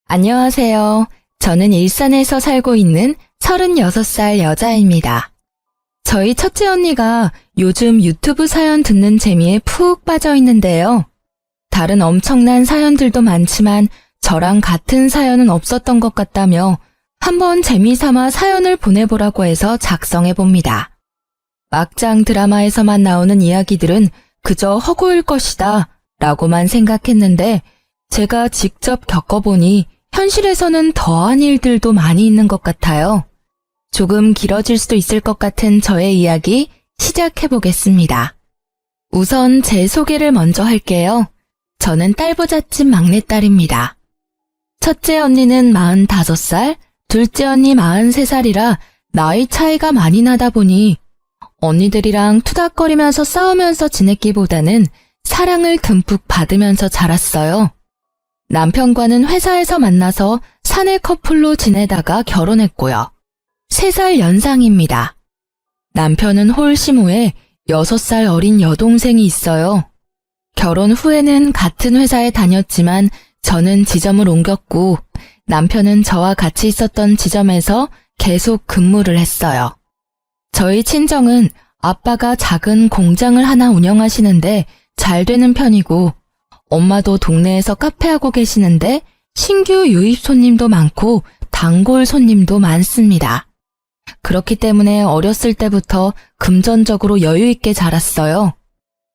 안녕하세요. 저는 일산에서 살고 있는 36살 여자입니다. 저희 첫째 언니가 요즘 유튜브 사연 듣는 재미에 푹 빠져 있는데요. 다른 엄청난 사연들도 많지만 저랑 같은 사연은 없었던 것 같다며 한번 재미삼아 사연을 보내보라고 해서 작성해봅니다. 막장 드라마에서만 나오는 이야기들은 그저 허구일 것이다 라고만 생각했는데 제가 직접 겪어보니 현실에서는 더한 일들도 많이 있는 것 같아요. 조금 길어질 수도 있을 것 같은 저의 이야기 시작해보겠습니다. 우선 제 소개를 먼저 할게요. 저는 딸부잣집 막내딸입니다. 첫째 언니는 45살, 둘째 언니 43살이라 나이 차이가 많이 나다 보니 언니들이랑 투닥거리면서 싸우면서 지냈기보다는 사랑을 듬뿍 받으면서 자랐어요. 남편과는 회사에서 만나서 사내 커플로 지내다가 결혼했고요. 3살 연상입니다. 남편은 홀심 후에 6살 어린 여동생이 있어요. 결혼 후에는 같은 회사에 다녔지만 저는 지점을 옮겼고 남편은 저와 같이 있었던 지점에서 계속 근무를 했어요. 저희 친정은 아빠가 작은 공장을 하나 운영하시는데 잘 되는 편이고 엄마도 동네에서 카페하고 계시는데 신규 유입 손님도 많고 단골 손님도 많습니다. 그렇기 때문에 어렸을 때부터 금전적으로 여유 있게 자랐어요.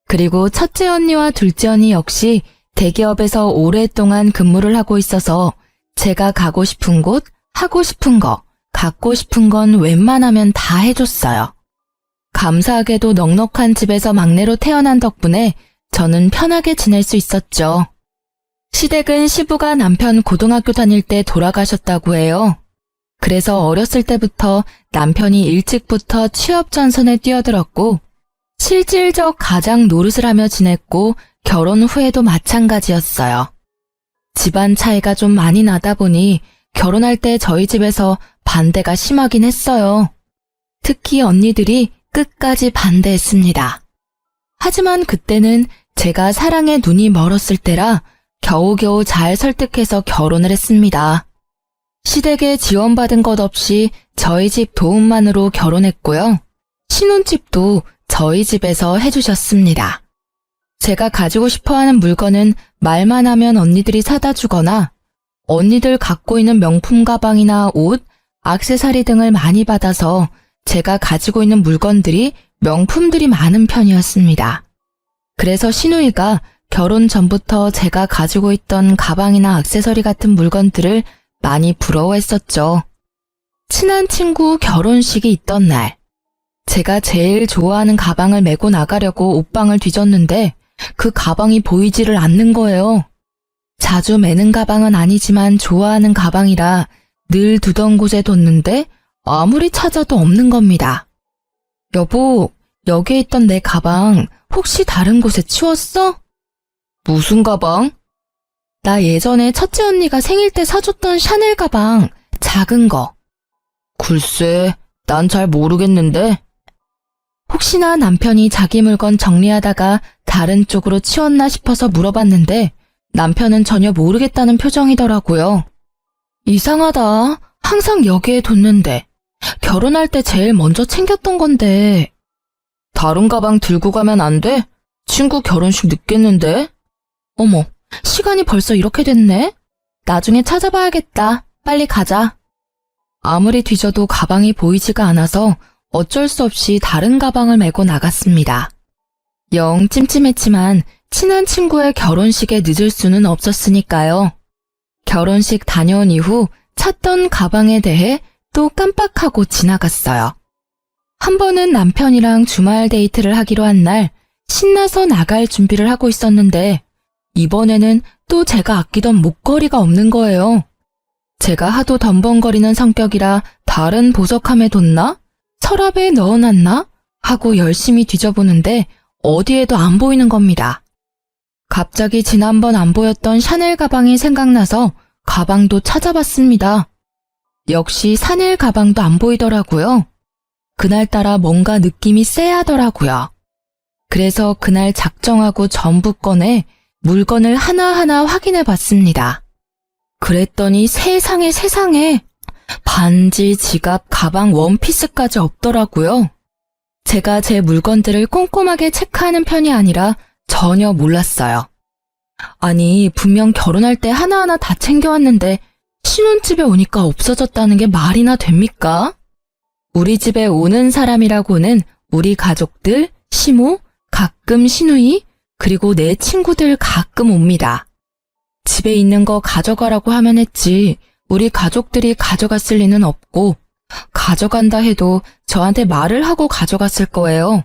그리고 첫째 언니와 둘째 언니 역시 대기업에서 오랫동안 근무를 하고 있어서 제가 가고 싶은 곳, 하고 싶은 거, 갖고 싶은 건 웬만하면 다 해줬어요. 감사하게도 넉넉한 집에서 막내로 태어난 덕분에 저는 편하게 지낼 수 있었죠. 시댁은 시부가 남편 고등학교 다닐 때 돌아가셨다고 해요. 그래서 어렸을 때부터 남편이 일찍부터 취업 전선에 뛰어들었고 실질적 가장 노릇을 하며 지냈고 결혼 후에도 마찬가지였어요. 집안 차이가 좀 많이 나다 보니 결혼할 때 저희 집에서 반대가 심하긴 했어요. 특히 언니들이 끝까지 반대했습니다. 하지만 그때는 제가 사랑에 눈이 멀었을 때라 겨우겨우 잘 설득해서 결혼을 했습니다. 시댁에 지원받은 것 없이 저희 집 도움만으로 결혼했고요. 신혼집도 저희 집에서 해주셨습니다. 제가 가지고 싶어하는 물건은 말만 하면 언니들이 사다 주거나 언니들 갖고 있는 명품 가방이나 옷, 액세서리 등을 많이 받아서 제가 가지고 있는 물건들이 명품들이 많은 편이었습니다. 그래서 시누이가 결혼 전부터 제가 가지고 있던 가방이나 액세서리 같은 물건들을 많이 부러워했었죠. 친한 친구 결혼식이 있던 날, 제가 제일 좋아하는 가방을 메고 나가려고 옷방을 뒤졌는데 그 가방이 보이지를 않는 거예요. 자주 매는 가방은 아니지만 좋아하는 가방이라 늘 두던 곳에 뒀는데 아무리 찾아도 없는 겁니다. 여보, 여기에 있던 내 가방 혹시 다른 곳에 치웠어? 무슨 가방? 나 예전에 첫째 언니가 생일 때 사줬던 샤넬 가방, 작은 거. 글쎄, 난 잘 모르겠는데. 혹시나 남편이 자기 물건 정리하다가 다른 쪽으로 치웠나 싶어서 물어봤는데 남편은 전혀 모르겠다는 표정이더라고요. 이상하다. 항상 여기에 뒀는데. 결혼할 때 제일 먼저 챙겼던 건데. 다른 가방 들고 가면 안 돼? 친구 결혼식 늦겠는데? 어머, 시간이 벌써 이렇게 됐네? 나중에 찾아봐야겠다. 빨리 가자. 아무리 뒤져도 가방이 보이지가 않아서 어쩔 수 없이 다른 가방을 메고 나갔습니다. 영 찜찜했지만 친한 친구의 결혼식에 늦을 수는 없었으니까요. 결혼식 다녀온 이후 찾던 가방에 대해 또 깜빡하고 지나갔어요. 한 번은 남편이랑 주말 데이트를 하기로 한 날 신나서 나갈 준비를 하고 있었는데 이번에는 또 제가 아끼던 목걸이가 없는 거예요. 제가 하도 덤벙거리는 성격이라 다른 보석함에 뒀나? 서랍에 넣어놨나? 하고 열심히 뒤져보는데 어디에도 안 보이는 겁니다. 갑자기 지난번 안 보였던 샤넬 가방이 생각나서 가방도 찾아봤습니다. 역시 샤넬 가방도 안 보이더라고요. 그날따라 뭔가 느낌이 쎄하더라고요. 그래서 그날 작정하고 전부 꺼내 물건을 하나하나 확인해 봤습니다. 그랬더니 세상에 반지, 지갑, 가방, 원피스까지 없더라고요. 제가 제 물건들을 꼼꼼하게 체크하는 편이 아니라 전혀 몰랐어요. 아니, 분명 결혼할 때 하나하나 다 챙겨왔는데 신혼집에 오니까 없어졌다는 게 말이나 됩니까? 우리 집에 오는 사람이라고는 우리 가족들, 시모, 가끔 시누이, 그리고 내 친구들 가끔 옵니다. 집에 있는 거 가져가라고 하면 했지 우리 가족들이 가져갔을 리는 없고 가져간다 해도 저한테 말을 하고 가져갔을 거예요.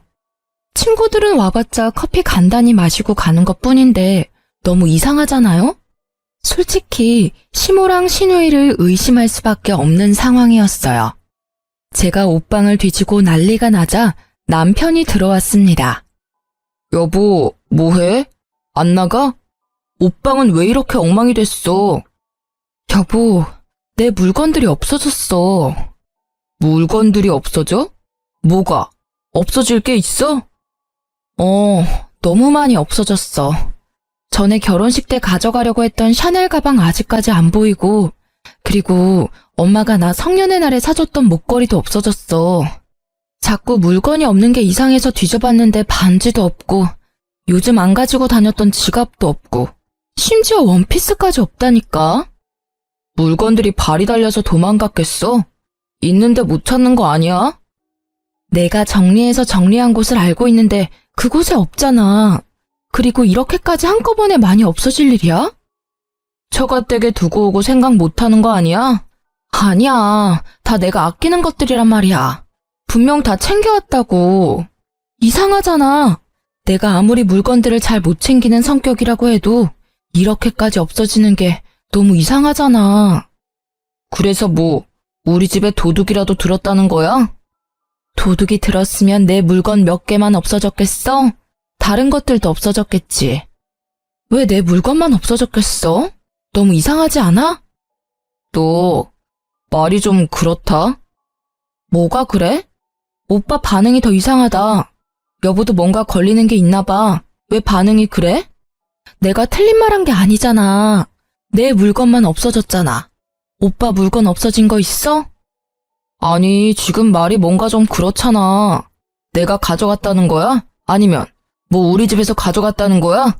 친구들은 와봤자 커피 간단히 마시고 가는 것뿐인데 너무 이상하잖아요? 솔직히 시모랑 시누이를 의심할 수밖에 없는 상황이었어요. 제가 옷방을 뒤지고 난리가 나자 남편이 들어왔습니다. 여보, 뭐해? 안 나가? 옷방은 왜 이렇게 엉망이 됐어? 여보, 내 물건들이 없어졌어. 물건들이 없어져? 뭐가? 없어질 게 있어? 너무 많이 없어졌어. 전에 결혼식 때 가져가려고 했던 샤넬 가방 아직까지 안 보이고, 그리고 엄마가 나 성년의 날에 사줬던 목걸이도 없어졌어. 자꾸 물건이 없는 게 이상해서 뒤져봤는데 반지도 없고, 요즘 안 가지고 다녔던 지갑도 없고, 심지어 원피스까지 없다니까? 물건들이 발이 달려서 도망갔겠어? 있는데 못 찾는 거 아니야? 내가 정리해서 정리한 곳을 알고 있는데 그곳에 없잖아. 그리고 이렇게까지 한꺼번에 많이 없어질 일이야? 처가댁에 두고 오고 생각 못하는 거 아니야? 아니야. 다 내가 아끼는 것들이란 말이야. 분명 다 챙겨왔다고. 이상하잖아. 내가 아무리 물건들을 잘 못 챙기는 성격이라고 해도 이렇게까지 없어지는 게 너무 이상하잖아. 그래서 뭐, 우리 집에 도둑이라도 들었다는 거야? 도둑이 들었으면 내 물건 몇 개만 없어졌겠어? 다른 것들도 없어졌겠지. 왜 내 물건만 없어졌겠어? 너무 이상하지 않아? 너, 말이 좀 그렇다. 뭐가 그래? 오빠 반응이 더 이상하다. 여보도 뭔가 걸리는 게 있나 봐. 왜 반응이 그래? 내가 틀린 말 한 게 아니잖아. 내 물건만 없어졌잖아. 오빠 물건 없어진 거 있어? 아니, 지금 말이 뭔가 좀 그렇잖아. 내가 가져갔다는 거야? 아니면 뭐 우리 집에서 가져갔다는 거야?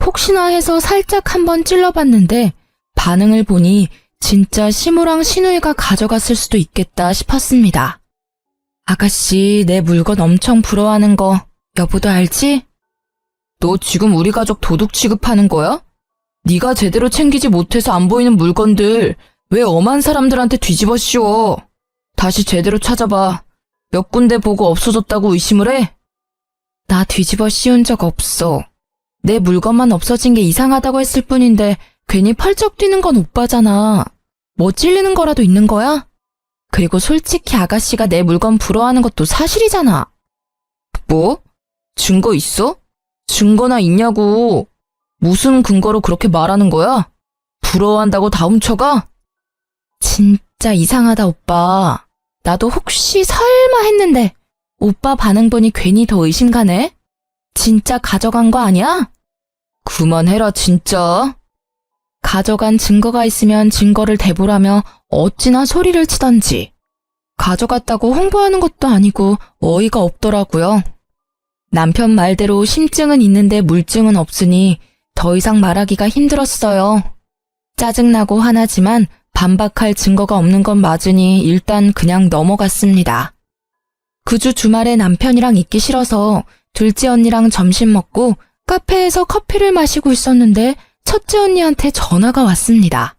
혹시나 해서 살짝 한번 찔러봤는데 반응을 보니 진짜 시모랑 시누이가 가져갔을 수도 있겠다 싶었습니다. 아가씨, 내 물건 엄청 부러워하는 거 여보도 알지? 너 지금 우리 가족 도둑 취급하는 거야? 네가 제대로 챙기지 못해서 안 보이는 물건들 왜 엄한 사람들한테 뒤집어 씌워? 다시 제대로 찾아봐. 몇 군데 보고 없어졌다고 의심을 해? 나 뒤집어 씌운 적 없어. 내 물건만 없어진 게 이상하다고 했을 뿐인데 괜히 펄쩍 뛰는 건 오빠잖아. 뭐 찔리는 거라도 있는 거야? 그리고 솔직히 아가씨가 내 물건 부러워하는 것도 사실이잖아. 뭐? 증거 있어? 증거나 있냐고. 무슨 근거로 그렇게 말하는 거야? 부러워한다고 다 훔쳐가? 진짜 이상하다, 오빠. 나도 혹시 설마 했는데 오빠 반응 보니 괜히 더 의심가네? 진짜 가져간 거 아니야? 그만해라, 진짜. 가져간 증거가 있으면 증거를 대보라며 어찌나 소리를 치던지. 가져갔다고 홍보하는 것도 아니고 어이가 없더라고요. 남편 말대로 심증은 있는데 물증은 없으니 더 이상 말하기가 힘들었어요. 짜증나고 화나지만 반박할 증거가 없는 건 맞으니 일단 그냥 넘어갔습니다. 그 주 주말에 남편이랑 있기 싫어서 둘째 언니랑 점심 먹고 카페에서 커피를 마시고 있었는데 첫째 언니한테 전화가 왔습니다.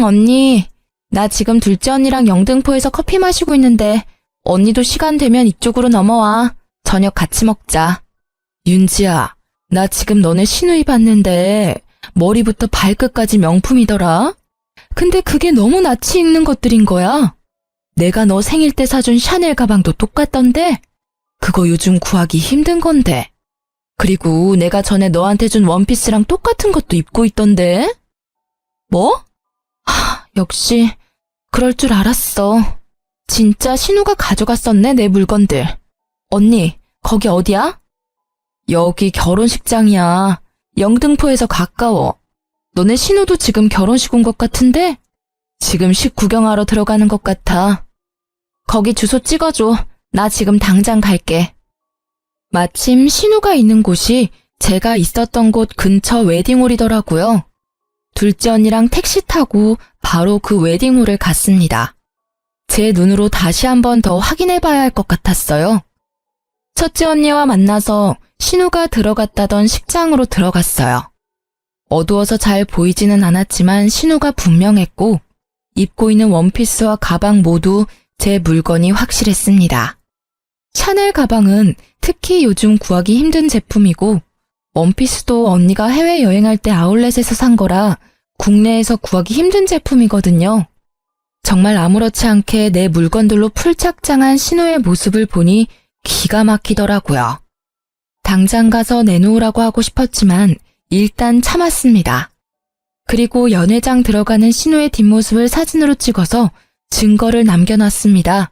언니, 나 지금 둘째 언니랑 영등포에서 커피 마시고 있는데 언니도 시간 되면 이쪽으로 넘어와. 저녁 같이 먹자. 윤지야, 나 지금 너네 시누이 봤는데 머리부터 발끝까지 명품이더라. 근데 그게 너무 낯이 익는 것들인 거야. 내가 너 생일 때 사준 샤넬 가방도 똑같던데? 그거 요즘 구하기 힘든 건데. 그리고 내가 전에 너한테 준 원피스랑 똑같은 것도 입고 있던데? 뭐? 역시 그럴 줄 알았어. 진짜 신우가 가져갔었네, 내 물건들. 언니, 거기 어디야? 여기 결혼식장이야. 영등포에서 가까워. 너네 신우도 지금 결혼식 온 것 같은데? 지금 식 구경하러 들어가는 것 같아. 거기 주소 찍어줘. 나 지금 당장 갈게. 마침 신우가 있는 곳이 제가 있었던 곳 근처 웨딩홀이더라고요. 둘째 언니랑 택시 타고 바로 그 웨딩홀을 갔습니다. 제 눈으로 다시 한 번 더 확인해봐야 할 것 같았어요. 첫째 언니와 만나서 신우가 들어갔다던 식장으로 들어갔어요. 어두워서 잘 보이지는 않았지만 신우가 분명했고 입고 있는 원피스와 가방 모두 제 물건이 확실했습니다. 샤넬 가방은 특히 요즘 구하기 힘든 제품이고 원피스도 언니가 해외여행할 때 아울렛에서 산 거라 국내에서 구하기 힘든 제품이거든요. 정말 아무렇지 않게 내 물건들로 풀착장한 신우의 모습을 보니 기가 막히더라고요. 당장 가서 내놓으라고 하고 싶었지만 일단 참았습니다. 그리고 연회장 들어가는 신우의 뒷모습을 사진으로 찍어서 증거를 남겨놨습니다.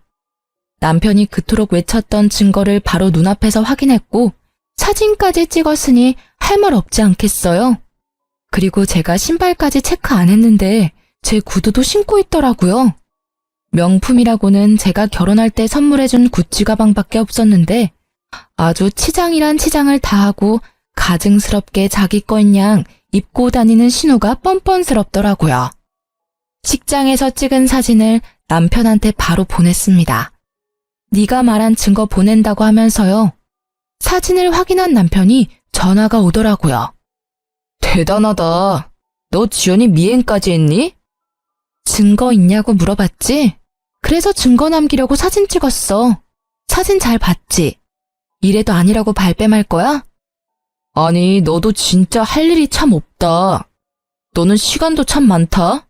남편이 그토록 외쳤던 증거를 바로 눈앞에서 확인했고 사진까지 찍었으니 할 말 없지 않겠어요? 그리고 제가 신발까지 체크 안 했는데 제 구두도 신고 있더라고요. 명품이라고는 제가 결혼할 때 선물해준 구찌 가방밖에 없었는데 아주 치장이란 치장을 다하고 가증스럽게 자기 거인 양 입고 다니는 신우가 뻔뻔스럽더라고요. 식장에서 찍은 사진을 남편한테 바로 보냈습니다. 네가 말한 증거 보낸다고 하면서요. 사진을 확인한 남편이 전화가 오더라고요. 대단하다. 너 지연이 미행까지 했니? 증거 있냐고 물어봤지? 그래서 증거 남기려고 사진 찍었어. 사진 잘 봤지? 이래도 아니라고 발뺌할 거야? 아니, 너도 진짜 할 일이 참 없다. 너는 시간도 참 많다.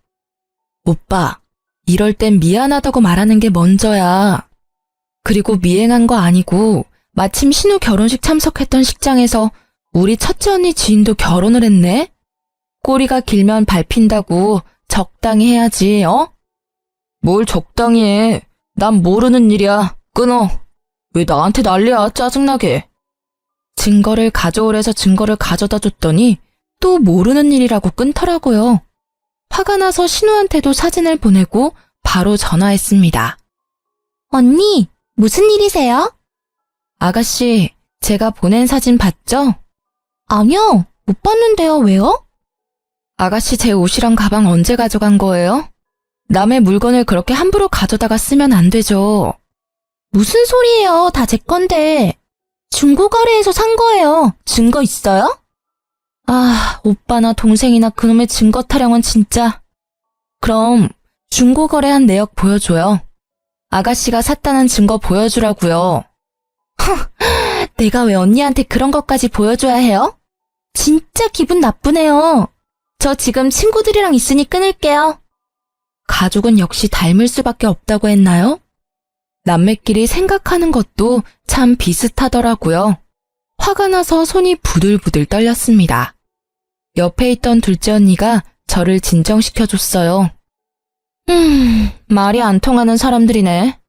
오빠, 이럴 땐 미안하다고 말하는 게 먼저야. 그리고 미행한 거 아니고 마침 신우 결혼식 참석했던 식장에서 우리 첫째 언니 지인도 결혼을 했네? 꼬리가 길면 밟힌다고 적당히 해야지, 어? 뭘 적당히 해. 난 모르는 일이야. 끊어. 왜 나한테 난리야, 짜증나게. 증거를 가져오래서 증거를 가져다 줬더니 또 모르는 일이라고 끊더라고요. 화가 나서 신우한테도 사진을 보내고 바로 전화했습니다. 언니, 무슨 일이세요? 아가씨, 제가 보낸 사진 봤죠? 아니요, 못 봤는데요, 왜요? 아가씨 제 옷이랑 가방 언제 가져간 거예요? 남의 물건을 그렇게 함부로 가져다가 쓰면 안 되죠. 무슨 소리예요, 다 제 건데. 중고거래에서 산 거예요. 증거 있어요? 아, 오빠나 동생이나 그놈의 증거 타령은 진짜. 그럼 중고거래한 내역 보여줘요. 아가씨가 샀다는 증거 보여주라고요. 내가 왜 언니한테 그런 것까지 보여줘야 해요? 진짜 기분 나쁘네요. 저 지금 친구들이랑 있으니 끊을게요. 가족은 역시 닮을 수밖에 없다고 했나요? 남매끼리 생각하는 것도 참 비슷하더라고요. 화가 나서 손이 부들부들 떨렸습니다. 옆에 있던 둘째 언니가 저를 진정시켜줬어요. 말이 안 통하는 사람들이네.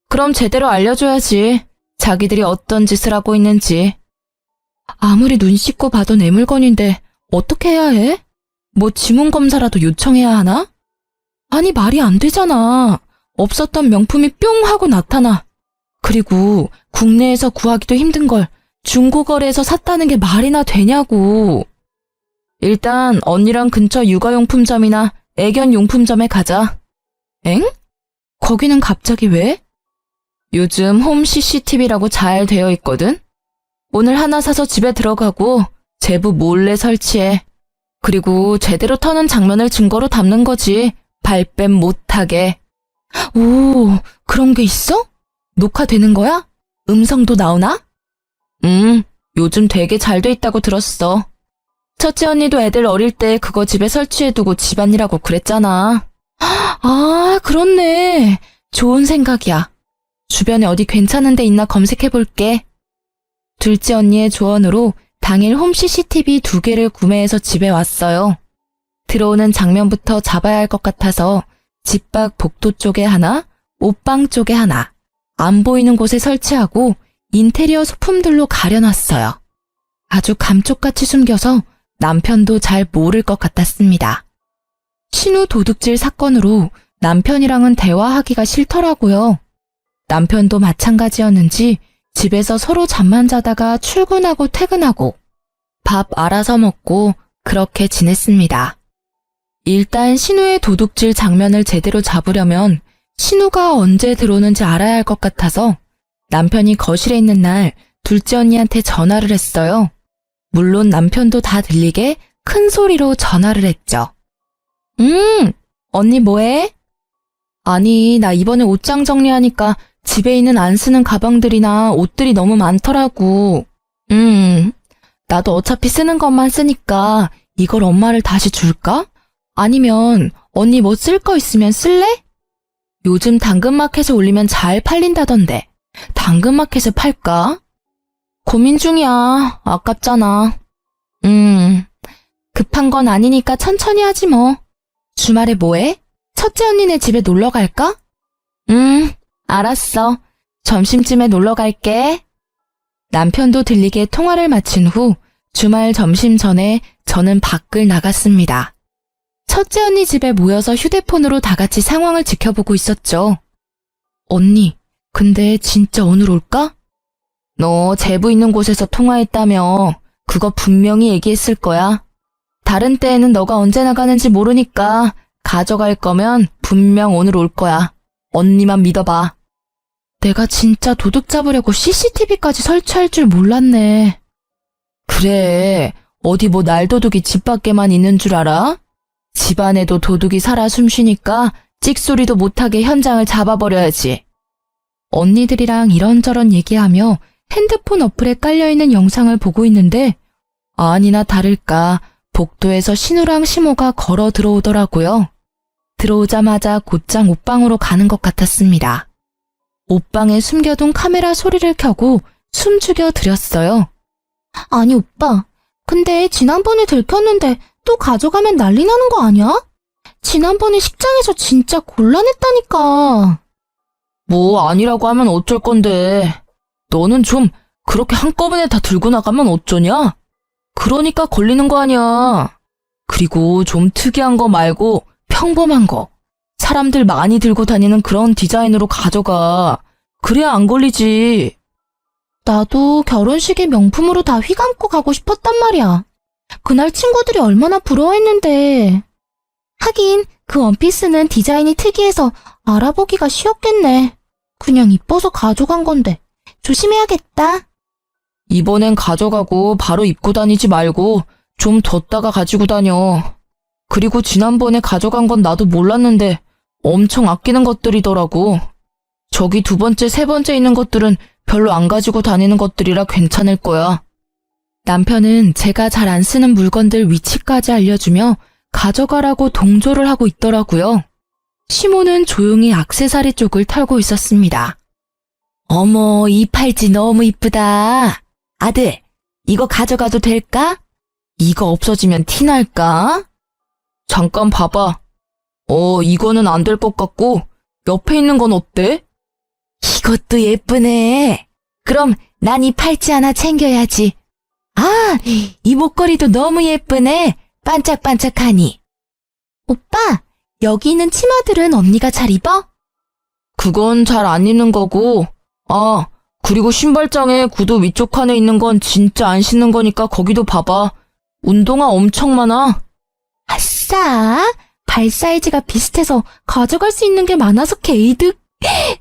그럼 제대로 알려줘야지. 자기들이 어떤 짓을 하고 있는지. 아무리 눈 씻고 봐도 내 물건인데 어떻게 해야 해? 뭐 지문검사라도 요청해야 하나? 아니 말이 안 되잖아. 없었던 명품이 뿅 하고 나타나. 그리고 국내에서 구하기도 힘든 걸 중고거래에서 샀다는 게 말이나 되냐고. 일단 언니랑 근처 육아용품점이나 애견용품점에 가자. 엥? 거기는 갑자기 왜? 요즘 홈 CCTV라고 잘 되어 있거든? 오늘 하나 사서 집에 들어가고 제부 몰래 설치해. 그리고 제대로 터는 장면을 증거로 담는 거지. 발뺌 못하게. 오, 그런 게 있어? 녹화되는 거야? 음성도 나오나? 요즘 되게 잘 돼 있다고 들었어. 첫째 언니도 애들 어릴 때 그거 집에 설치해두고 집안일하고 그랬잖아. 아, 그렇네. 좋은 생각이야. 주변에 어디 괜찮은 데 있나 검색해볼게. 둘째 언니의 조언으로 당일 홈 CCTV 2개를 구매해서 집에 왔어요. 들어오는 장면부터 잡아야 할 것 같아서 집 밖 복도 쪽에 하나, 옷방 쪽에 하나, 안 보이는 곳에 설치하고 인테리어 소품들로 가려놨어요. 아주 감쪽같이 숨겨서 남편도 잘 모를 것 같았습니다. 신우 도둑질 사건으로 남편이랑은 대화하기가 싫더라고요. 남편도 마찬가지였는지 집에서 서로 잠만 자다가 출근하고 퇴근하고 밥 알아서 먹고 그렇게 지냈습니다. 일단 신우의 도둑질 장면을 제대로 잡으려면 신우가 언제 들어오는지 알아야 할 것 같아서 남편이 거실에 있는 날 둘째 언니한테 전화를 했어요. 물론 남편도 다 들리게 큰 소리로 전화를 했죠. 언니 뭐해? 아니, 나 이번에 옷장 정리하니까 집에 있는 안 쓰는 가방들이나 옷들이 너무 많더라고. 나도 어차피 쓰는 것만 쓰니까 이걸 엄마를 다시 줄까? 아니면 언니 뭐 쓸 거 있으면 쓸래? 요즘 당근마켓에 올리면 잘 팔린다던데 당근마켓에 팔까? 고민 중이야. 아깝잖아. 급한 건 아니니까 천천히 하지 뭐. 주말에 뭐해? 첫째 언니네 집에 놀러 갈까? 알았어. 점심쯤에 놀러 갈게. 남편도 들리게 통화를 마친 후 주말 점심 전에 저는 밖을 나갔습니다. 첫째 언니 집에 모여서 휴대폰으로 다 같이 상황을 지켜보고 있었죠. 언니, 근데 진짜 오늘 올까? 너 제부 있는 곳에서 통화했다며. 그거 분명히 얘기했을 거야. 다른 때에는 너가 언제 나가는지 모르니까 가져갈 거면 분명 오늘 올 거야. 언니만 믿어봐. 내가 진짜 도둑 잡으려고 CCTV까지 설치할 줄 몰랐네. 그래, 어디 뭐 날도둑이 집 밖에만 있는 줄 알아? 집 안에도 도둑이 살아 숨쉬니까 찍소리도 못하게 현장을 잡아버려야지. 언니들이랑 이런저런 얘기하며 핸드폰 어플에 깔려있는 영상을 보고 있는데 아니나 다를까 복도에서 신우랑 시모가 걸어 들어오더라고요. 들어오자마자 곧장 옷방으로 가는 것 같았습니다. 옷방에 숨겨둔 카메라 소리를 켜고 숨죽여 드렸어요. 아니 오빠, 근데 지난번에 들켰는데 또 가져가면 난리 나는 거 아니야? 지난번에 식장에서 진짜 곤란했다니까. 뭐 아니라고 하면 어쩔 건데. 너는 좀 그렇게 한꺼번에 다 들고 나가면 어쩌냐? 그러니까 걸리는 거 아니야. 그리고 좀 특이한 거 말고 평범한 거. 사람들 많이 들고 다니는 그런 디자인으로 가져가. 그래야 안 걸리지. 나도 결혼식에 명품으로 다 휘감고 가고 싶었단 말이야. 그날 친구들이 얼마나 부러워했는데. 하긴 그 원피스는 디자인이 특이해서 알아보기가 쉬웠겠네. 그냥 이뻐서 가져간 건데 조심해야겠다. 이번엔 가져가고 바로 입고 다니지 말고 좀 뒀다가 가지고 다녀. 그리고 지난번에 가져간 건 나도 몰랐는데 엄청 아끼는 것들이더라고. 저기 두 번째, 세 번째 있는 것들은 별로 안 가지고 다니는 것들이라 괜찮을 거야. 남편은 제가 잘 안 쓰는 물건들 위치까지 알려주며 가져가라고 동조를 하고 있더라고요. 시모는 조용히 액세서리 쪽을 털고 있었습니다. 어머, 이 팔찌 너무 이쁘다. 아들, 이거 가져가도 될까? 이거 없어지면 티날까? 잠깐 봐봐. 이거는 안 될 것 같고 옆에 있는 건 어때? 이것도 예쁘네. 그럼 난 이 팔찌 하나 챙겨야지. 아, 이 목걸이도 너무 예쁘네. 반짝반짝하니. 오빠, 여기 있는 치마들은 언니가 잘 입어? 그건 잘 안 입는 거고. 아, 그리고 신발장에 구두 위쪽 칸에 있는 건 진짜 안 신는 거니까 거기도 봐봐. 운동화 엄청 많아. 아싸, 발 사이즈가 비슷해서 가져갈 수 있는 게 많아서 개이득.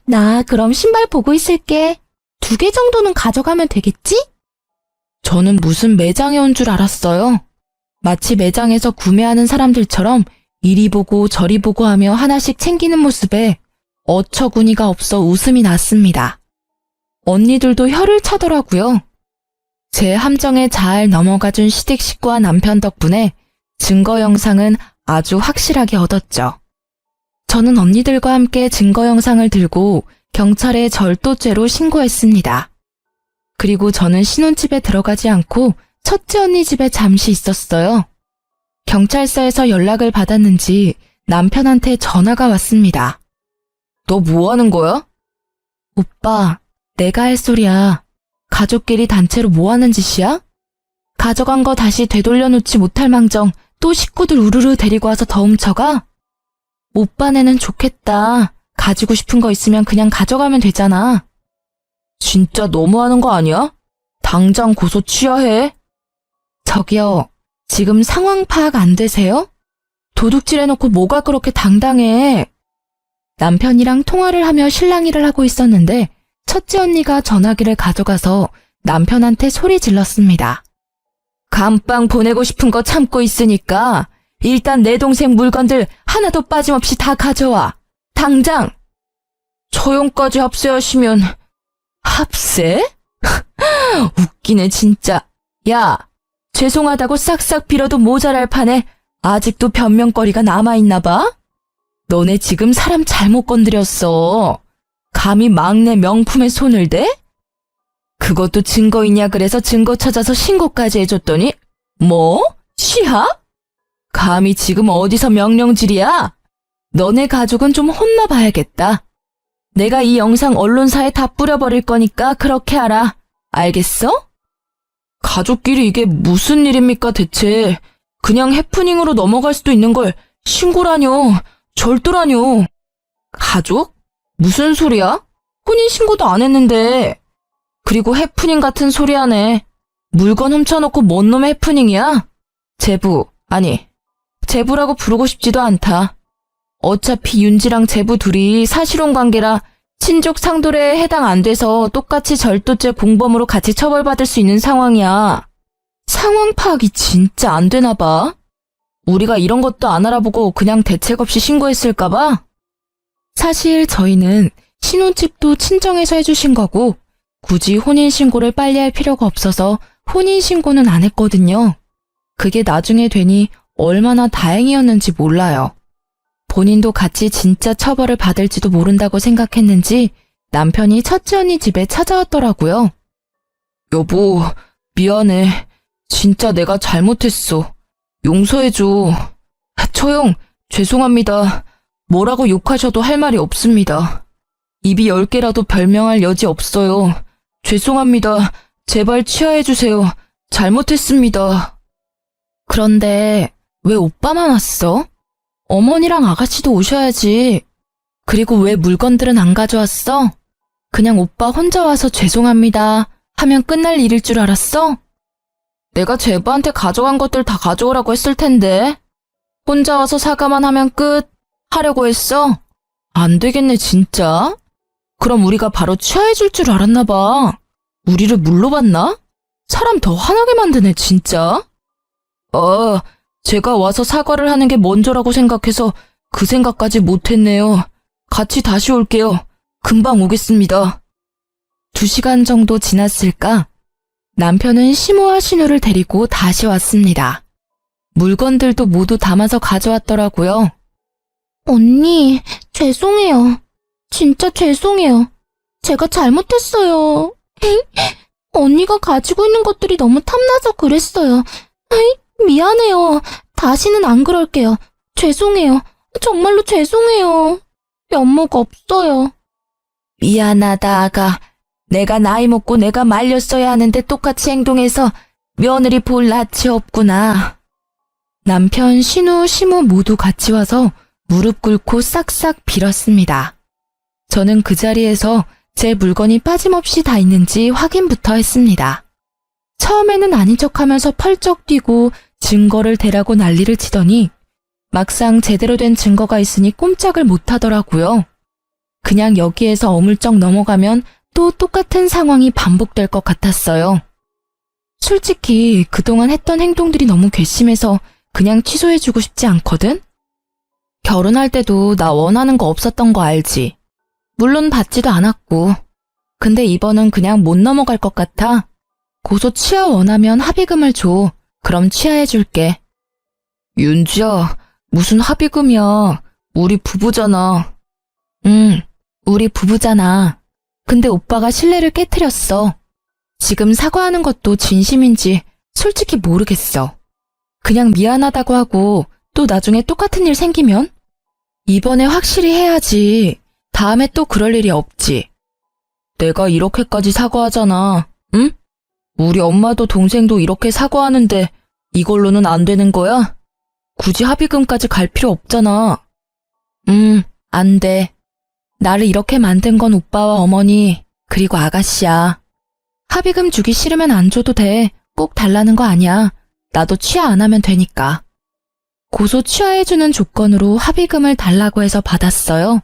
나 그럼 신발 보고 있을게. 2개 정도는 가져가면 되겠지? 저는 무슨 매장에 온 줄 알았어요. 마치 매장에서 구매하는 사람들처럼 이리 보고 저리 보고 하며 하나씩 챙기는 모습에 어처구니가 없어 웃음이 났습니다. 언니들도 혀를 차더라고요. 제 함정에 잘 넘어가준 시댁 식구와 남편 덕분에 증거 영상은 아주 확실하게 얻었죠. 저는 언니들과 함께 증거 영상을 들고 경찰에 절도죄로 신고했습니다. 그리고 저는 신혼집에 들어가지 않고 첫째 언니 집에 잠시 있었어요. 경찰서에서 연락을 받았는지 남편한테 전화가 왔습니다. 너 뭐 하는 거야? 오빠, 내가 할 소리야. 가족끼리 단체로 뭐 하는 짓이야? 가져간 거 다시 되돌려놓지 못할 망정 또 식구들 우르르 데리고 와서 더 훔쳐가? 오빠네는 좋겠다. 가지고 싶은 거 있으면 그냥 가져가면 되잖아. 진짜 너무하는 거 아니야? 당장 고소 취하해. 저기요, 지금 상황 파악 안 되세요? 도둑질해놓고 뭐가 그렇게 당당해. 남편이랑 통화를 하며 실랑이를 하고 있었는데 첫째 언니가 전화기를 가져가서 남편한테 소리 질렀습니다. 감빵 보내고 싶은 거 참고 있으니까 일단 내 동생 물건들 하나도 빠짐없이 다 가져와. 당장! 처용까지 합세하시면... 합세? 웃기네 진짜. 야, 죄송하다고 싹싹 빌어도 모자랄 판에 아직도 변명거리가 남아있나 봐? 너네 지금 사람 잘못 건드렸어. 감히 막내 명품에 손을 대? 그것도 증거 있냐 그래서 증거 찾아서 신고까지 해줬더니 뭐? 시합? 감히 지금 어디서 명령질이야? 너네 가족은 좀 혼나봐야겠다. 내가 이 영상 언론사에 다 뿌려버릴 거니까 그렇게 하라. 알겠어? 가족끼리 이게 무슨 일입니까 대체. 그냥 해프닝으로 넘어갈 수도 있는 걸 신고라뇨. 절도라뇨. 가족? 무슨 소리야? 혼인신고도 안 했는데. 그리고 해프닝 같은 소리 하네. 물건 훔쳐놓고 뭔 놈의 해프닝이야? 제부, 아니, 제부라고 부르고 싶지도 않다. 어차피 윤지랑 제부 둘이 사실혼 관계라 친족 상돌에 해당 안 돼서 똑같이 절도죄 공범으로 같이 처벌받을 수 있는 상황이야. 상황 파악이 진짜 안 되나 봐. 우리가 이런 것도 안 알아보고 그냥 대책 없이 신고했을까 봐? 사실 저희는 신혼집도 친정에서 해주신 거고 굳이 혼인신고를 빨리 할 필요가 없어서 혼인신고는 안 했거든요. 그게 나중에 되니 얼마나 다행이었는지 몰라요. 본인도 같이 진짜 처벌을 받을지도 모른다고 생각했는지 남편이 첫째 언니 집에 찾아왔더라고요. 여보, 미안해. 진짜 내가 잘못했어. 용서해줘. 처형, 죄송합니다. 뭐라고 욕하셔도 할 말이 없습니다. 입이 10개라도 별명할 여지 없어요. 죄송합니다. 제발 치하해주세요. 잘못했습니다. 그런데 왜 오빠만 왔어? 어머니랑 아가씨도 오셔야지. 그리고 왜 물건들은 안 가져왔어? 그냥 오빠 혼자 와서 죄송합니다 하면 끝날 일일 줄 알았어? 내가 제부한테 가져간 것들 다 가져오라고 했을 텐데. 혼자 와서 사과만 하면 끝 하려고 했어? 안 되겠네 진짜. 그럼 우리가 바로 취하해줄 줄 알았나 봐. 우리를 물로 봤나? 사람 더 화나게 만드네 진짜. 제가 와서 사과를 하는 게 먼저라고 생각해서 그 생각까지 못했네요. 같이 다시 올게요. 금방 오겠습니다. 2시간 정도 지났을까? 남편은 시모와 신우를 데리고 다시 왔습니다. 물건들도 모두 담아서 가져왔더라고요. 언니, 죄송해요. 진짜 죄송해요. 제가 잘못했어요. 언니가 가지고 있는 것들이 너무 탐나서 그랬어요. 미안해요. 다시는 안 그럴게요. 죄송해요. 정말로 죄송해요. 면목 없어요. 미안하다, 아가. 내가 나이 먹고 내가 말렸어야 하는데 똑같이 행동해서 며느리 볼 낯이 없구나. 남편, 신우, 시모 모두 같이 와서 무릎 꿇고 싹싹 빌었습니다. 저는 그 자리에서 제 물건이 빠짐없이 다 있는지 확인부터 했습니다. 처음에는 아닌 척하면서 펄쩍 뛰고 증거를 대라고 난리를 치더니 막상 제대로 된 증거가 있으니 꼼짝을 못하더라고요. 그냥 여기에서 어물쩍 넘어가면 또 똑같은 상황이 반복될 것 같았어요. 솔직히 그동안 했던 행동들이 너무 괘씸해서 그냥 취소해주고 싶지 않거든? 결혼할 때도 나 원하는 거 없었던 거 알지? 물론 받지도 않았고. 근데 이번은 그냥 못 넘어갈 것 같아. 고소 취하 원하면 합의금을 줘. 그럼 취하해줄게. 윤지야, 무슨 합의금이야. 우리 부부잖아. 응, 우리 부부잖아. 근데 오빠가 신뢰를 깨트렸어. 지금 사과하는 것도 진심인지 솔직히 모르겠어. 그냥 미안하다고 하고 또 나중에 똑같은 일 생기면? 이번에 확실히 해야지. 다음에 또 그럴 일이 없지. 내가 이렇게까지 사과하잖아. 응? 우리 엄마도 동생도 이렇게 사과하는데 이걸로는 안 되는 거야? 굳이 합의금까지 갈 필요 없잖아. 안 돼. 나를 이렇게 만든 건 오빠와 어머니, 그리고 아가씨야. 합의금 주기 싫으면 안 줘도 돼. 꼭 달라는 거 아니야. 나도 취하 안 하면 되니까. 고소 취하해주는 조건으로 합의금을 달라고 해서 받았어요.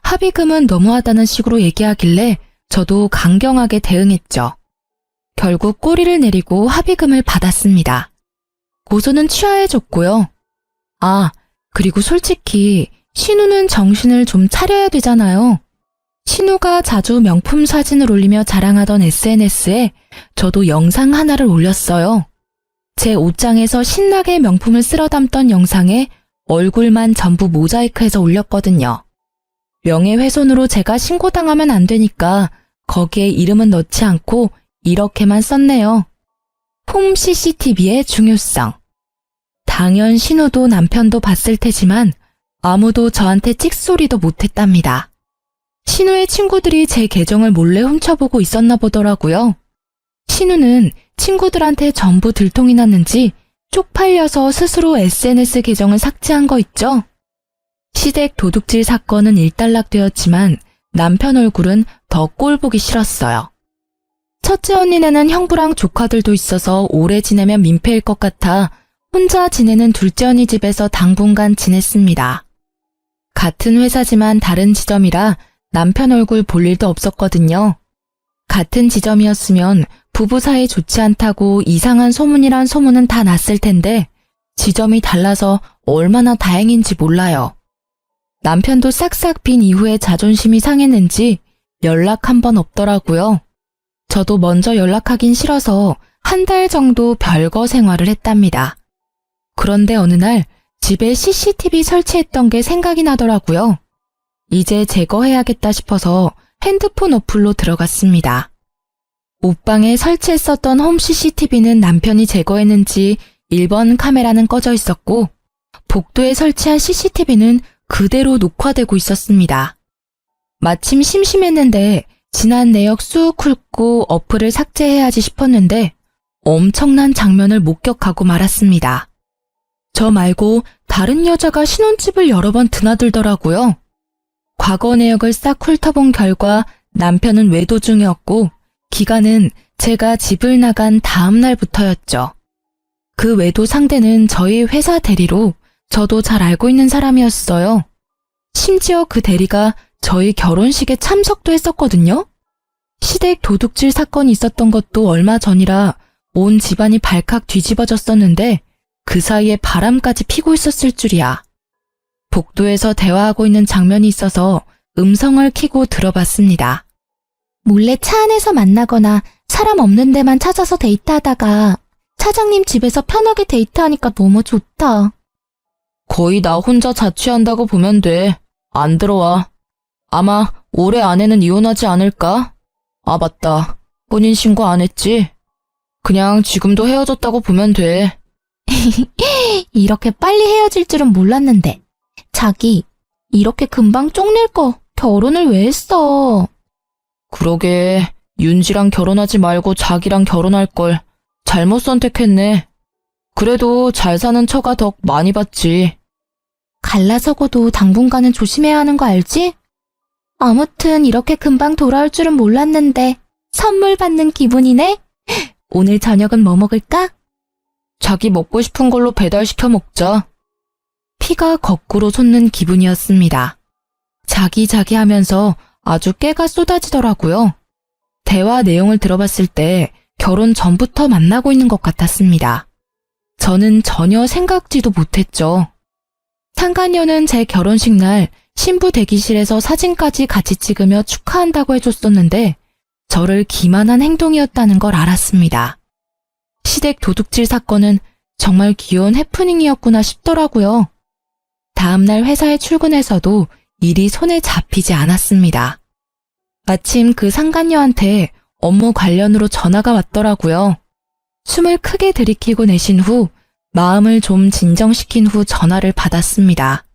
합의금은 너무하다는 식으로 얘기하길래 저도 강경하게 대응했죠. 결국 꼬리를 내리고 합의금을 받았습니다. 고소는 취하해줬고요. 아, 그리고 솔직히 신우는 정신을 좀 차려야 되잖아요. 신우가 자주 명품 사진을 올리며 자랑하던 SNS에 저도 영상 하나를 올렸어요. 제 옷장에서 신나게 명품을 쓸어 담던 영상에 얼굴만 전부 모자이크해서 올렸거든요. 명예훼손으로 제가 신고당하면 안 되니까 거기에 이름은 넣지 않고 이렇게만 썼네요. 홈 CCTV의 중요성. 당연 신우도 남편도 봤을 테지만 아무도 저한테 찍소리도 못했답니다. 신우의 친구들이 제 계정을 몰래 훔쳐보고 있었나 보더라고요. 신우는 친구들한테 전부 들통이 났는지 쪽팔려서 스스로 SNS 계정을 삭제한 거 있죠? 시댁 도둑질 사건은 일단락되었지만 남편 얼굴은 더 꼴보기 싫었어요. 첫째 언니네는 형부랑 조카들도 있어서 오래 지내면 민폐일 것 같아 혼자 지내는 둘째 언니 집에서 당분간 지냈습니다. 같은 회사지만 다른 지점이라 남편 얼굴 볼 일도 없었거든요. 같은 지점이었으면 부부 사이 좋지 않다고 이상한 소문이란 소문은 다 났을 텐데 지점이 달라서 얼마나 다행인지 몰라요. 남편도 싹싹 빈 이후에 자존심이 상했는지 연락 한 번 없더라고요. 저도 먼저 연락하긴 싫어서 한 달 정도 별거 생활을 했답니다. 그런데 어느 날 집에 CCTV 설치했던 게 생각이 나더라고요. 이제 제거해야겠다 싶어서 핸드폰 어플로 들어갔습니다. 옷방에 설치했었던 홈 CCTV는 남편이 제거했는지 1번 카메라는 꺼져 있었고 복도에 설치한 CCTV는 그대로 녹화되고 있었습니다. 마침 심심했는데 지난 내역 쑥 훑고 어플을 삭제해야지 싶었는데 엄청난 장면을 목격하고 말았습니다. 저 말고 다른 여자가 신혼집을 여러 번 드나들더라고요. 과거 내역을 싹 훑어본 결과 남편은 외도 중이었고 기간은 제가 집을 나간 다음 날부터였죠. 그 외도 상대는 저희 회사 대리로 저도 잘 알고 있는 사람이었어요. 심지어 그 대리가 저희 결혼식에 참석도 했었거든요. 시댁 도둑질 사건이 있었던 것도 얼마 전이라 온 집안이 발칵 뒤집어졌었는데 그 사이에 바람까지 피고 있었을 줄이야. 복도에서 대화하고 있는 장면이 있어서 음성을 켜고 들어봤습니다. 몰래 차 안에서 만나거나 사람 없는 데만 찾아서 데이트하다가 차장님 집에서 편하게 데이트하니까 너무 좋다. 거의 나 혼자 자취한다고 보면 돼. 안 들어와. 아마 올해 안에는 이혼하지 않을까? 아, 맞다. 혼인신고 안 했지? 그냥 지금도 헤어졌다고 보면 돼. 이렇게 빨리 헤어질 줄은 몰랐는데. 자기, 이렇게 금방 쪽낼 거 결혼을 왜 했어? 그러게, 윤지랑 결혼하지 말고 자기랑 결혼할 걸 잘못 선택했네. 그래도 잘 사는 처가 덕 많이 봤지. 갈라서고도 당분간은 조심해야 하는 거 알지? 아무튼 이렇게 금방 돌아올 줄은 몰랐는데 선물 받는 기분이네? 오늘 저녁은 뭐 먹을까? 자기 먹고 싶은 걸로 배달시켜 먹자. 피가 거꾸로 솟는 기분이었습니다. 자기 하면서 아주 깨가 쏟아지더라고요. 대화 내용을 들어봤을 때 결혼 전부터 만나고 있는 것 같았습니다. 저는 전혀 생각지도 못했죠. 상간녀는 제 결혼식 날 신부 대기실에서 사진까지 같이 찍으며 축하한다고 해줬었는데 저를 기만한 행동이었다는 걸 알았습니다. 시댁 도둑질 사건은 정말 귀여운 해프닝이었구나 싶더라고요. 다음날 회사에 출근해서도 일이 손에 잡히지 않았습니다. 마침 그 상간녀한테 업무 관련으로 전화가 왔더라고요. 숨을 크게 들이키고 내쉰 후 마음을 좀 진정시킨 후 전화를 받았습니다.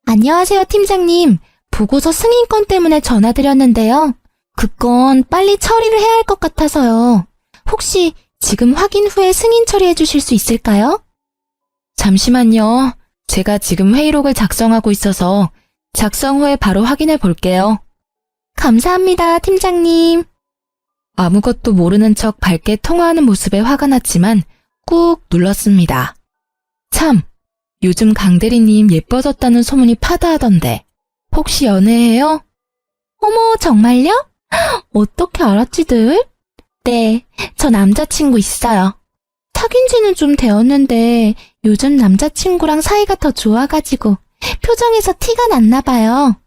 안녕하세요, 팀장님. 보고서 승인권 때문에 전화드렸는데요. 그 건 빨리 처리를 해야 할 것 같아서요. 혹시 지금 확인 후에 승인 처리해 주실 수 있을까요? 잠시만요. 제가 지금 회의록을 작성하고 있어서 작성 후에 바로 확인해 볼게요. 감사합니다, 팀장님. 아무것도 모르는 척 밝게 통화하는 모습에 화가 났지만 꾹 눌렀습니다. 참, 요즘 강대리님 예뻐졌다는 소문이 파다하던데 혹시 연애해요? 어머, 정말요? 어떻게 알았지들? 네, 저 남자친구 있어요. 사귄 지는 좀 되었는데 요즘 남자친구랑 사이가 더 좋아가지고 표정에서 티가 났나 봐요.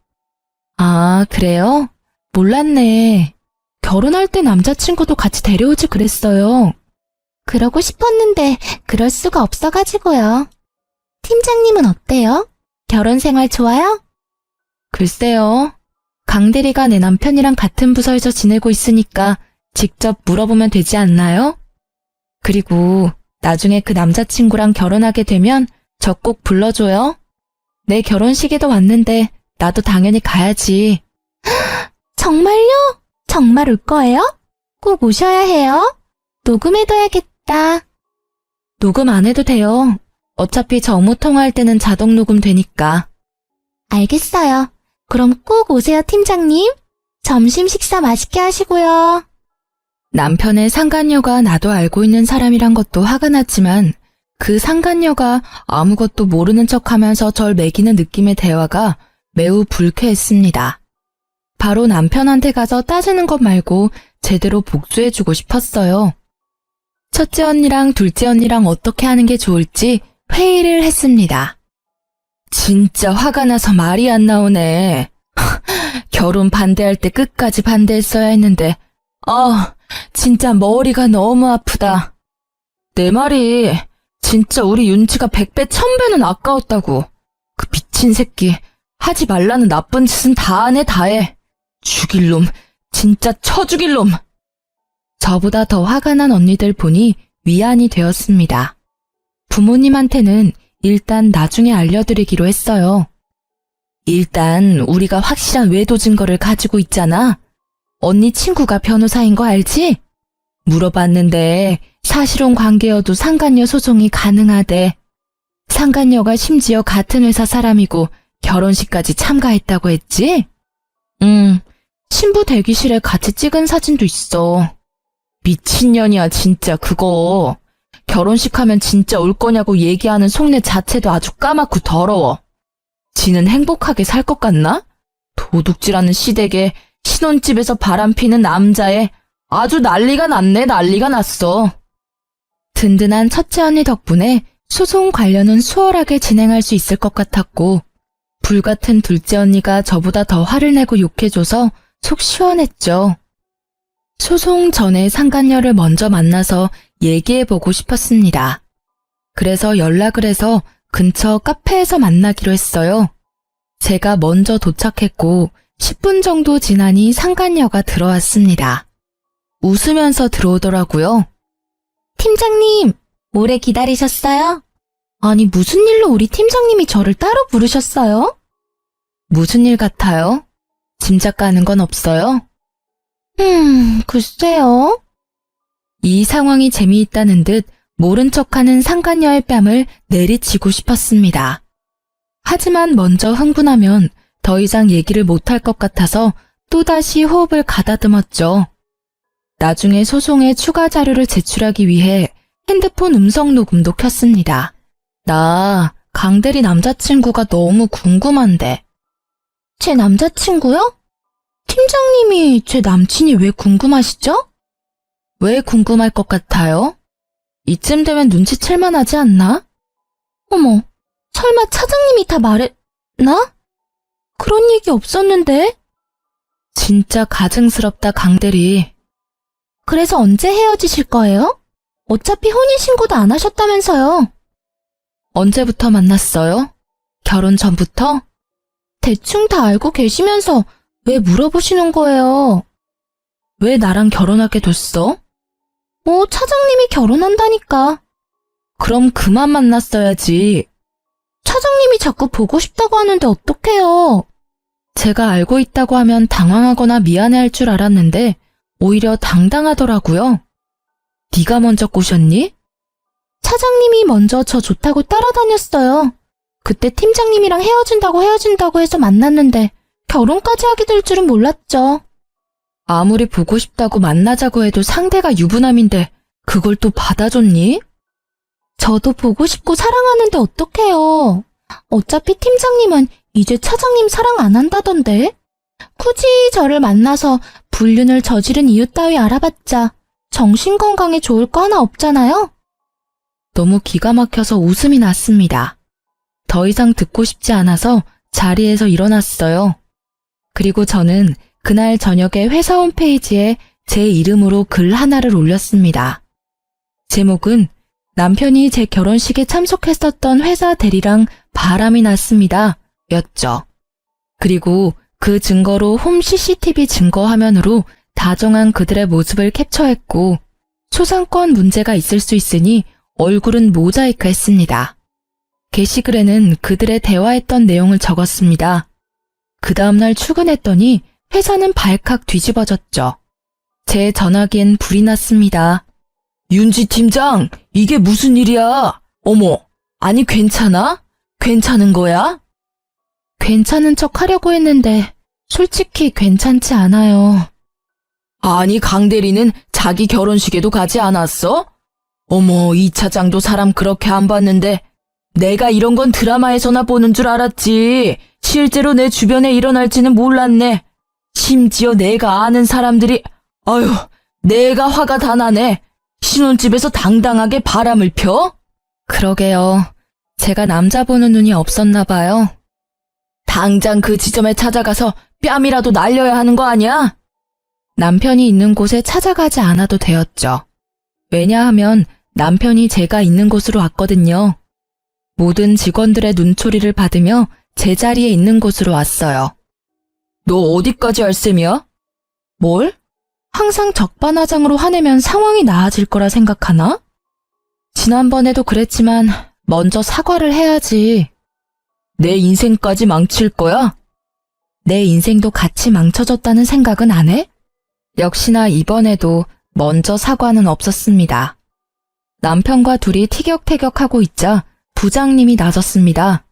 아, 그래요? 몰랐네. 결혼할 때 남자친구도 같이 데려오지 그랬어요. 그러고 싶었는데 그럴 수가 없어가지고요. 팀장님은 어때요? 결혼 생활 좋아요? 글쎄요. 강대리가 내 남편이랑 같은 부서에서 지내고 있으니까 직접 물어보면 되지 않나요? 그리고 나중에 그 남자친구랑 결혼하게 되면 저 꼭 불러줘요. 내 결혼식에도 왔는데 나도 당연히 가야지. 정말요? 정말 올 거예요? 꼭 오셔야 해요. 녹음해둬야겠다. 녹음 안 해도 돼요. 어차피 저 업무 통화할 때는 자동 녹음 되니까. 알겠어요. 그럼 꼭 오세요, 팀장님. 점심 식사 맛있게 하시고요. 남편의 상간녀가 나도 알고 있는 사람이란 것도 화가 났지만 그 상간녀가 아무것도 모르는 척하면서 절 매기는 느낌의 대화가 매우 불쾌했습니다. 바로 남편한테 가서 따지는 것 말고 제대로 복수해주고 싶었어요. 첫째 언니랑 둘째 언니랑 어떻게 하는 게 좋을지 회의를 했습니다. 진짜 화가 나서 말이 안 나오네. 결혼 반대할 때 끝까지 반대했어야 했는데 진짜 머리가 너무 아프다. 내 말이 진짜 우리 윤치가 100배 1000배는 아까웠다고. 그 미친 새끼 하지 말라는 나쁜 짓은 다 하네 다 해. 죽일 놈, 진짜 쳐 죽일 놈. 저보다 더 화가 난 언니들 보니 위안이 되었습니다. 부모님한테는 일단 나중에 알려드리기로 했어요. 일단 우리가 확실한 외도 증거를 가지고 있잖아. 언니 친구가 변호사인 거 알지? 물어봤는데 사실혼 관계여도 상간녀 소송이 가능하대. 상간녀가 심지어 같은 회사 사람이고 결혼식까지 참가했다고 했지? 신부 대기실에 같이 찍은 사진도 있어. 미친년이야 진짜 그거. 결혼식 하면 진짜 올 거냐고 얘기하는 속내 자체도 아주 까맣고 더러워. 지는 행복하게 살 것 같나? 도둑질하는 시댁에 신혼집에서 바람피는 남자애 아주 난리가 났네 난리가 났어. 든든한 첫째 언니 덕분에 소송 관련은 수월하게 진행할 수 있을 것 같았고 불같은 둘째 언니가 저보다 더 화를 내고 욕해줘서 속 시원했죠. 소송 전에 상간녀를 먼저 만나서 얘기해보고 싶었습니다. 그래서 연락을 해서 근처 카페에서 만나기로 했어요. 제가 먼저 도착했고 10분 정도 지나니 상간녀가 들어왔습니다. 웃으면서 들어오더라고요. 팀장님, 오래 기다리셨어요? 아니 무슨 일로 우리 팀장님이 저를 따로 부르셨어요? 무슨 일 같아요? 짐작 가는 건 없어요? 글쎄요. 이 상황이 재미있다는 듯 모른 척하는 상간녀의 뺨을 내리치고 싶었습니다. 하지만 먼저 흥분하면 더 이상 얘기를 못할 것 같아서 또다시 호흡을 가다듬었죠. 나중에 소송에 추가 자료를 제출하기 위해 핸드폰 음성 녹음도 켰습니다. 나 강대리 남자친구가 너무 궁금한데. 제 남자친구요? 팀장님이 제 남친이 왜 궁금하시죠? 왜 궁금할 것 같아요? 이쯤 되면 눈치챌만 하지 않나? 어머, 설마 차장님이 다 말했나? 그런 얘기 없었는데? 진짜 가증스럽다 강대리. 그래서 언제 헤어지실 거예요? 어차피 혼인신고도 안 하셨다면서요. 언제부터 만났어요? 결혼 전부터? 대충 다 알고 계시면서 왜 물어보시는 거예요? 왜 나랑 결혼하게 됐어? 차장님이 결혼한다니까. 그럼 그만 만났어야지. 차장님이 자꾸 보고 싶다고 하는데 어떡해요? 제가 알고 있다고 하면 당황하거나 미안해할 줄 알았는데 오히려 당당하더라고요. 네가 먼저 꼬셨니? 차장님이 먼저 저 좋다고 따라다녔어요. 그때 팀장님이랑 헤어진다고 해서 만났는데 결혼까지 하게 될 줄은 몰랐죠. 아무리 보고 싶다고 만나자고 해도 상대가 유부남인데 그걸 또 받아줬니? 저도 보고 싶고 사랑하는데 어떡해요. 어차피 팀장님은 이제 차장님 사랑 안 한다던데. 굳이 저를 만나서 불륜을 저지른 이유 따위 알아봤자 정신건강에 좋을 거 하나 없잖아요. 너무 기가 막혀서 웃음이 났습니다. 더 이상 듣고 싶지 않아서 자리에서 일어났어요. 그리고 저는 그날 저녁에 회사 홈페이지에 제 이름으로 글 하나를 올렸습니다. 제목은 남편이 제 결혼식에 참석했었던 회사 대리랑 바람이 났습니다. 였죠. 그리고 그 증거로 홈 CCTV 증거 화면으로 다정한 그들의 모습을 캡처했고 초상권 문제가 있을 수 있으니 얼굴은 모자이크 했습니다. 게시글에는 그들의 대화했던 내용을 적었습니다. 그 다음날 출근했더니 회사는 발칵 뒤집어졌죠. 제 전화기엔 불이 났습니다. 윤지 팀장, 이게 무슨 일이야? 어머, 아니 괜찮아? 괜찮은 거야? 괜찮은 척 하려고 했는데 솔직히 괜찮지 않아요. 아니 강 대리는 자기 결혼식에도 가지 않았어? 어머, 이 차장도 사람 그렇게 안 봤는데 내가 이런 건 드라마에서나 보는 줄 알았지. 실제로 내 주변에 일어날지는 몰랐네. 심지어 내가 아는 사람들이 아유, 내가 화가 다 나네. 신혼집에서 당당하게 바람을 펴? 그러게요. 제가 남자 보는 눈이 없었나 봐요. 당장 그 지점에 찾아가서 뺨이라도 날려야 하는 거 아니야? 남편이 있는 곳에 찾아가지 않아도 되었죠. 왜냐하면 남편이 제가 있는 곳으로 왔거든요. 모든 직원들의 눈초리를 받으며 제자리에 있는 곳으로 왔어요. 너 어디까지 할 셈이야? 뭘? 항상 적반하장으로 화내면 상황이 나아질 거라 생각하나? 지난번에도 그랬지만 먼저 사과를 해야지. 내 인생까지 망칠 거야? 내 인생도 같이 망쳐졌다는 생각은 안 해? 역시나 이번에도 먼저 사과는 없었습니다. 남편과 둘이 티격태격하고 있자 부장님이 나섰습니다.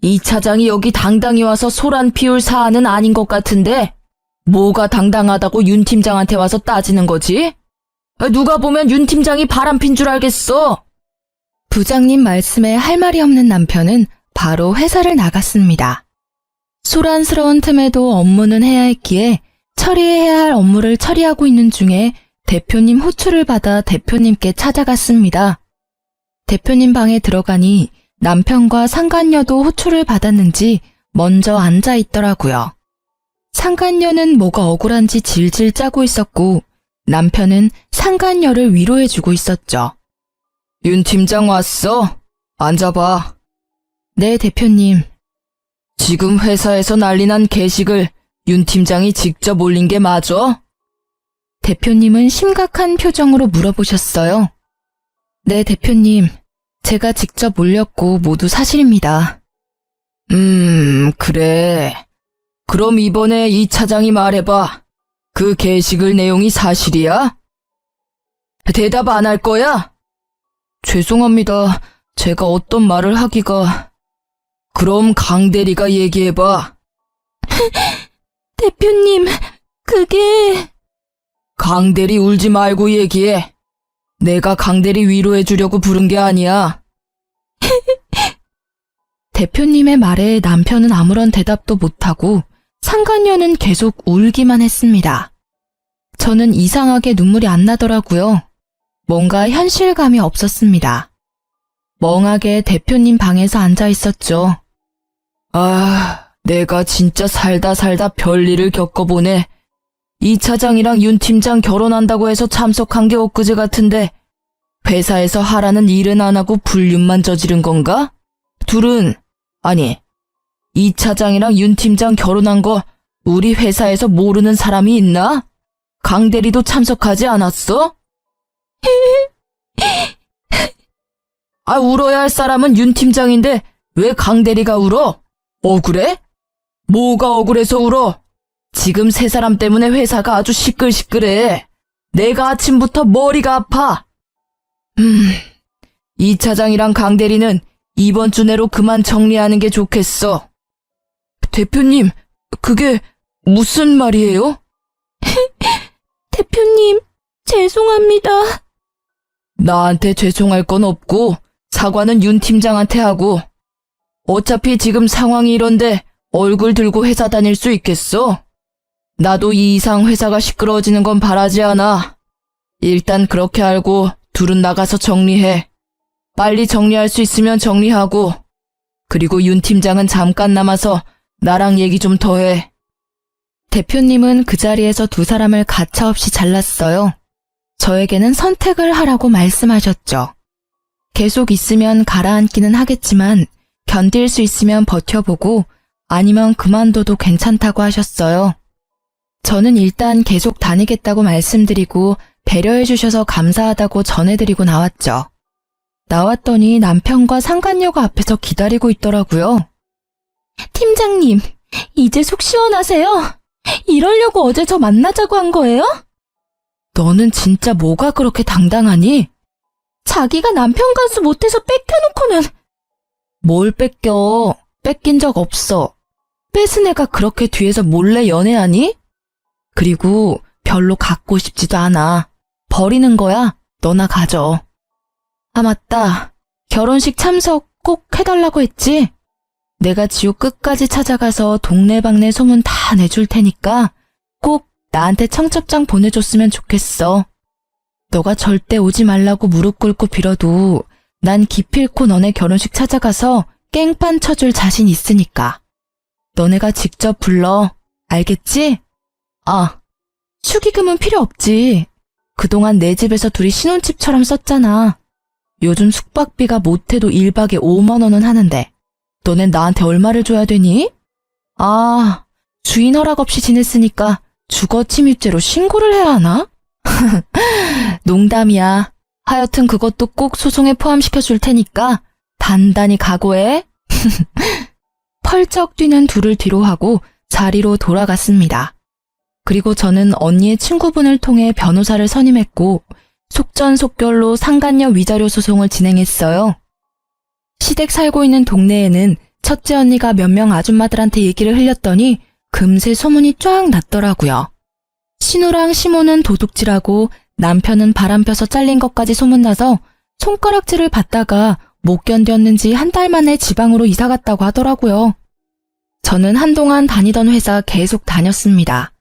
이 차장이 여기 당당히 와서 소란 피울 사안은 아닌 것 같은데 뭐가 당당하다고 윤 팀장한테 와서 따지는 거지? 누가 보면 윤 팀장이 바람핀 줄 알겠어. 부장님 말씀에 할 말이 없는 남편은 바로 회사를 나갔습니다. 소란스러운 틈에도 업무는 해야 했기에 처리해야 할 업무를 처리하고 있는 중에 대표님 호출을 받아 대표님께 찾아갔습니다. 대표님 방에 들어가니 남편과 상간녀도 호출을 받았는지 먼저 앉아 있더라고요. 상간녀는 뭐가 억울한지 질질 짜고 있었고 남편은 상간녀를 위로해주고 있었죠. 윤 팀장 왔어? 앉아봐. 네, 대표님. 지금 회사에서 난리난 게시글 윤 팀장이 직접 올린 게 맞아? 대표님은 심각한 표정으로 물어보셨어요. 네, 대표님. 제가 직접 올렸고 모두 사실입니다. 그래. 그럼 이번에 이 차장이 말해봐. 그 게시글 내용이 사실이야? 대답 안 할 거야? 죄송합니다. 제가 어떤 말을 하기가... 그럼 강 대리가 얘기해봐. 대표님, 그게... 강 대리 울지 말고 얘기해. 내가 강 대리 위로해주려고 부른 게 아니야. 대표님의 말에 남편은 아무런 대답도 못하고 상간녀는 계속 울기만 했습니다. 저는 이상하게 눈물이 안 나더라고요. 뭔가 현실감이 없었습니다. 멍하게 대표님 방에서 앉아 있었죠. 아, 내가 진짜 살다 별일을 겪어보네. 이 차장이랑 윤 팀장 결혼한다고 해서 참석한 게 엊그제 같은데 회사에서 하라는 일은 안 하고 불륜만 저지른 건가? 둘은, 아니, 이 차장이랑 윤 팀장 결혼한 거 우리 회사에서 모르는 사람이 있나? 강 대리도 참석하지 않았어? 아, 울어야 할 사람은 윤 팀장인데 왜 강 대리가 울어? 억울해? 뭐가 억울해서 울어? 지금 세 사람 때문에 회사가 아주 시끌시끌해. 내가 아침부터 머리가 아파. 이 차장이랑 강 대리는 이번 주 내로 그만 정리하는 게 좋겠어. 대표님, 그게 무슨 말이에요? 대표님, 죄송합니다. 나한테 죄송할 건 없고 사과는 윤 팀장한테 하고. 어차피 지금 상황이 이런데 얼굴 들고 회사 다닐 수 있겠어? 나도 이 이상 회사가 시끄러워지는 건 바라지 않아. 일단 그렇게 알고 둘은 나가서 정리해. 빨리 정리할 수 있으면 정리하고. 그리고 윤 팀장은 잠깐 남아서 나랑 얘기 좀 더 해. 대표님은 그 자리에서 두 사람을 가차없이 잘랐어요. 저에게는 선택을 하라고 말씀하셨죠. 계속 있으면 가라앉기는 하겠지만 견딜 수 있으면 버텨보고 아니면 그만둬도 괜찮다고 하셨어요. 저는 일단 계속 다니겠다고 말씀드리고 배려해 주셔서 감사하다고 전해드리고 나왔죠. 나왔더니 남편과 상간녀가 앞에서 기다리고 있더라고요. 팀장님, 이제 속 시원하세요? 이러려고 어제 저 만나자고 한 거예요? 너는 진짜 뭐가 그렇게 당당하니? 자기가 남편 간수 못해서 뺏겨놓고는. 뭘 뺏겨? 뺏긴 적 없어. 뺏은 애가 그렇게 뒤에서 몰래 연애하니? 그리고 별로 갖고 싶지도 않아. 버리는 거야. 너나 가져. 아, 맞다. 결혼식 참석 꼭 해달라고 했지? 내가 지옥 끝까지 찾아가서 동네방네 소문 다 내줄 테니까 꼭 나한테 청첩장 보내줬으면 좋겠어. 너가 절대 오지 말라고 무릎 꿇고 빌어도 난 기필코 너네 결혼식 찾아가서 깽판 쳐줄 자신 있으니까. 너네가 직접 불러. 알겠지? 아, 축의금은 필요 없지. 그동안 내 집에서 둘이 신혼집처럼 썼잖아. 요즘 숙박비가 못해도 1박에 5만 원은 하는데 너넨 나한테 얼마를 줘야 되니? 아, 주인 허락 없이 지냈으니까 주거 침입죄로 신고를 해야 하나? 농담이야. 하여튼 그것도 꼭 소송에 포함시켜 줄 테니까 단단히 각오해. 펄쩍 뛰는 둘을 뒤로 하고 자리로 돌아갔습니다. 그리고 저는 언니의 친구분을 통해 변호사를 선임했고 속전속결로 상간녀 위자료 소송을 진행했어요. 시댁 살고 있는 동네에는 첫째 언니가 몇 명 아줌마들한테 얘기를 흘렸더니 금세 소문이 쫙 났더라고요. 신우랑 시모는 도둑질하고 남편은 바람펴서 잘린 것까지 소문나서 손가락질을 받다가 못 견뎠는지 한 달 만에 지방으로 이사 갔다고 하더라고요. 저는 한동안 다니던 회사 계속 다녔습니다.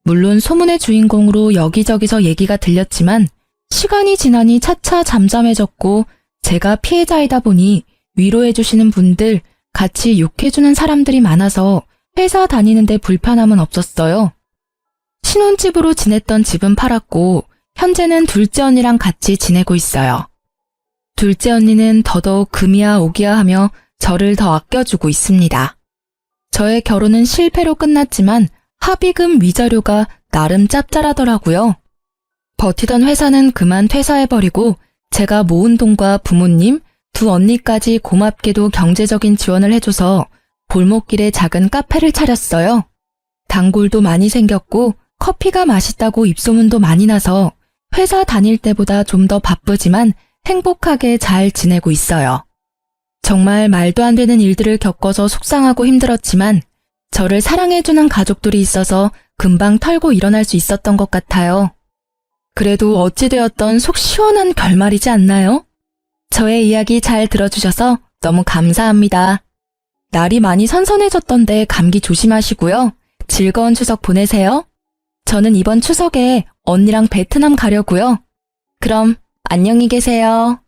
물론 소문의 주인공으로 여기저기서 얘기가 들렸지만 시간이 지나니 차차 잠잠해졌고 제가 피해자이다 보니 위로해주시는 분들, 같이 욕해주는 사람들이 많아서 회사 다니는데 불편함은 없었어요. 신혼집으로 지냈던 집은 팔았고 현재는 둘째 언니랑 같이 지내고 있어요. 둘째 언니는 더더욱 금이야 오기야 하며 저를 더 아껴주고 있습니다. 저의 결혼은 실패로 끝났지만 합의금 위자료가 나름 짭짤하더라고요. 버티던 회사는 그만 퇴사해버리고 제가 모은 돈과 부모님, 두 언니까지 고맙게도 경제적인 지원을 해줘서 골목길에 작은 카페를 차렸어요. 단골도 많이 생겼고 커피가 맛있다고 입소문도 많이 나서 회사 다닐 때보다 좀 더 바쁘지만 행복하게 잘 지내고 있어요. 정말 말도 안 되는 일들을 겪어서 속상하고 힘들었지만 저를 사랑해주는 가족들이 있어서 금방 털고 일어날 수 있었던 것 같아요. 그래도 어찌되었던 속 시원한 결말이지 않나요? 저의 이야기 잘 들어주셔서 너무 감사합니다. 날이 많이 선선해졌던데 감기 조심하시고요. 즐거운 추석 보내세요. 저는 이번 추석에 언니랑 베트남 가려고요. 그럼 안녕히 계세요.